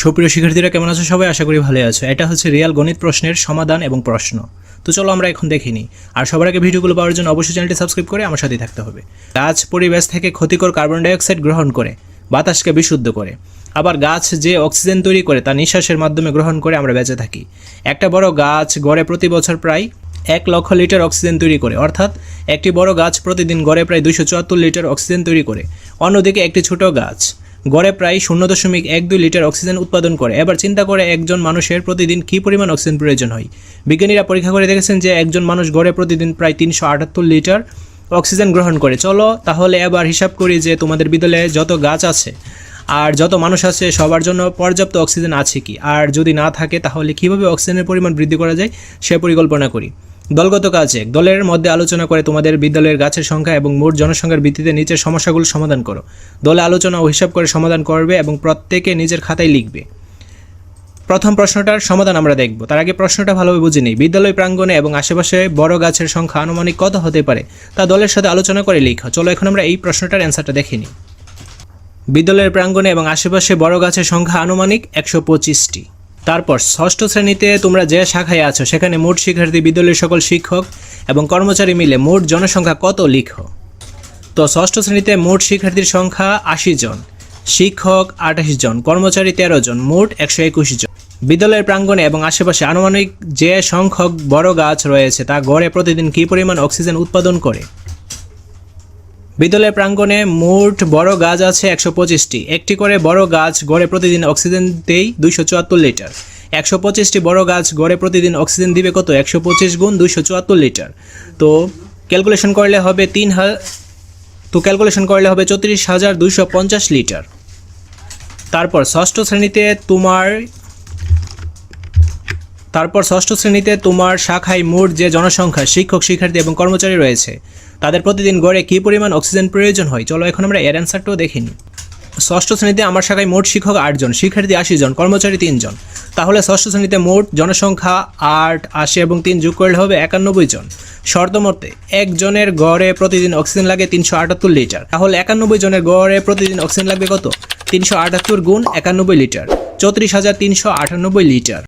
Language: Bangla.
সুপ্রিয় শিক্ষার্থীরা কেমন আছো সবাই? আশা করি ভালো আছো। এটা হচ্ছে রিয়েল গণিত প্রশ্নের সমাধান এবং প্রশ্ন। তো চলো আমরা এখন দেখে নিই। আর সবার আগে ভিডিওগুলো পাওয়ার জন্য অবশ্যই চ্যানেলটি সাবস্ক্রাইব করে আমার সাথেই থাকতে হবে। গাছ পরিবেশ থেকে ক্ষতিকর কার্বন ডাইঅক্সাইড গ্রহণ করে বাতাসকে বিশুদ্ধ করে। আবার গাছ যে অক্সিজেন তৈরি করে তা নিঃশ্বাসের মাধ্যমে গ্রহণ করে আমরা বেঁচে থাকি। একটা বড় গাছ গড়ে প্রতি বছর প্রায় 1 লক্ষ লিটার অক্সিজেন তৈরি করে, অর্থাৎ একটি বড় গাছ প্রতিদিন গড়ে প্রায় 274 লিটার অক্সিজেন তৈরি করে। অন্যদিকে একটি ছোট গাছ গড়ে প্রায় 0.12 লিটার অক্সিজেন উৎপাদন করে। এবার চিন্তা করে একজন মানুষের প্রতিদিন কী পরিমাণ অক্সিজেন প্রয়োজন হয়। বিজ্ঞানীরা পরীক্ষা করে দেখেছেন যে একজন মানুষ গড়ে প্রতিদিন প্রায় 378 লিটার অক্সিজেন গ্রহণ করে। চলো তাহলে এবার হিসাব করি যে তোমাদের বিদ্যালয়ে যত গাছ আছে আর যত মানুষ আছে সবার জন্য পর্যাপ্ত অক্সিজেন আছে কি, আর যদি না থাকে তাহলে কীভাবে অক্সিজেনের পরিমাণ বৃদ্ধি করা যায় সে পরিকল্পনা করি। দলগত কাজ 1, দলের মধ্যে আলোচনা করে তোমাদের বিদ্যালয়ের গাছের সংখ্যা এবং মোট জনসংখ্যার ভিত্তিতে নিচের সমস্যাগুলো সমাধান করো। দলে আলোচনা ও হিসাব করে সমাধান করবে এবং প্রত্যেকে নিজের খাতায় লিখবে। প্রথম প্রশ্নটার সমাধান আমরা দেখব। তার আগে প্রশ্নটা ভালোভাবে বুঝে নিই। বিদ্যালয় প্রাঙ্গণে এবং আশেপাশে বড় গাছের সংখ্যা আনুমানিক কত হতে পারে তা দলের সাথে আলোচনা করে লিখো। চলো এখন আমরা এই প্রশ্নটার অ্যান্সারটা দেখে নিই। বিদ্যালয়ের প্রাঙ্গণে এবং আশেপাশে বড় গাছের সংখ্যা আনুমানিক 125টি। তারপর ষষ্ঠ শ্রেণীতে তোমরা যে শাখায় আছো সেখানে মোট শিক্ষার্থী, বিদ্যালয়ের সকল শিক্ষক এবং কর্মচারী মিলে মোট জনসংখ্যা কত লিখো। তো ষষ্ঠ শ্রেণীতে মোট শিক্ষার্থীর সংখ্যা 80 জন, শিক্ষক 28 জন, কর্মচারী 13 জন, মোট 121 জন। বিদ্যালয়ের প্রাঙ্গণে এবং আশেপাশে আনুমানিক যে সংখ্যক বড় গাছ রয়েছে তা গড়ে প্রতিদিন কী পরিমাণ অক্সিজেন উৎপাদন করে। বিদ্যালয়ের প্রাঙ্গণে মোট বড় গাছ আছে 125টি। একটি করে বড় গাছ গড়ে প্রতিদিন অক্সিজেন দেয় 274 লিটার। 125টি বড় গাছ গড়ে প্রতিদিন অক্সিজেন দিবে কত? 125 গুণ 274 লিটার। তো ক্যালকুলেশন করলে হবে 34,250 লিটার। তারপর ষষ্ঠ শ্রেণীতে তোমার শাখায় মোট যে জনসংখ্যা, শিক্ষক, শিক্ষার্থী এবং কর্মচারী রয়েছে তাদের প্রতিদিন গড়ে কী পরিমাণ অক্সিজেন প্রয়োজন হয়। চলো এখন আমরা এর অ্যান্সারটাও দেখে নিই। ষষ্ঠ শ্রেণীতে আমার শাখায় মোট শিক্ষক 8 জন, শিক্ষার্থী 80 জন, কর্মচারী 3 জন। তাহলে ষষ্ঠ শ্রেণীতে মোট জনসংখ্যা 8, 80 এবং 3 যোগ করলে হবে 91 জন। শর্ত মতে একজনের গড়ে প্রতিদিন অক্সিজেন লাগে 378 লিটার। তাহলে 91 জনের গড়ে প্রতিদিন অক্সিজেন লাগবে কত? 378 গুণ 91 লিটার, 34,398 লিটার।